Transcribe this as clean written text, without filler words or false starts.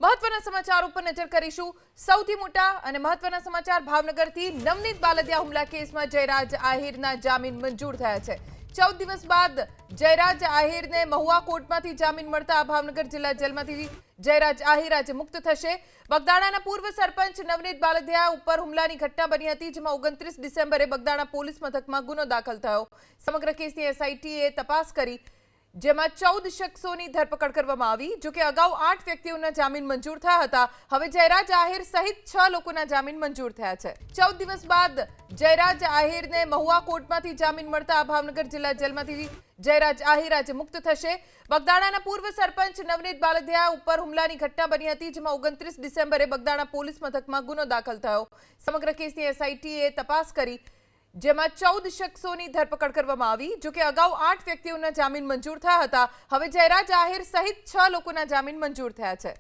મહત્વના સમાચાર ઉપર નજર કરીશું। સૌથી મોટા અને મહત્વના સમાચાર ભાવનગરથી નવનીત બાલદિયા હુમલા કેસમાં જયરાજ આહિરના જામીન મંજૂર થયા છે। 14 દિવસ બાદ જયરાજ આહિરને મહુવા કોર્ટમાંથી જામીન મળતા ભાવનગર જિલ્લા જેલમાંથી જયરાજ આહિર આજે મુક્ત થશે। બગદાણાના પૂર્વ સરપંચ નવનીત બાલદિયા ઉપર હુમલાની ઘટના બની હતી, જેમાં 29 ડિસેમ્બરે બગદાણા પોલીસ મથકમાં ગુનો દાખલ થયો। સમગ્ર કેસની એસઆઈટીએ તપાસ કરી, જેમાં 14 શખ્સોની ધરપકડ કરવામાં આવી। જો કે અગાઉ 8 વ્યક્તિઓના જામીન મંજૂર થયા હતા। હવે જયરાજ આહિર સહિત 6 લોકોના જામીન મંજૂર થયા છે। 14 દિવસ બાદ જયરાજ આહિરને મહુવા કોર્ટમાંથી જામીન મળતા ભાવનગર જિલ્લા જેલમાંથી જયરાજ આહિર આજે મુક્ત થશે। બગદાણાના પૂર્વ સરપંચ નવનીત બાલદિયા ઉપર હુમલાની ઘટના બની હતી, જેમાં 29 ડિસેમ્બરે બગદાણા પોલીસ મથકમાં ગુનો દાખલ થયો। સમગ્ર કેસની એસઆઈટીએ તપાસ કરી, જેમાં 14 શખ્સોની ધરપકડ કરવામાં આવી। જો કે અગાઉ 8 વ્યક્તિઓના જામીન મંજૂર થયા હતા। હવે જયરાજ આહિર સહિત 6 લોકોના જામીન મંજૂર થયા છે।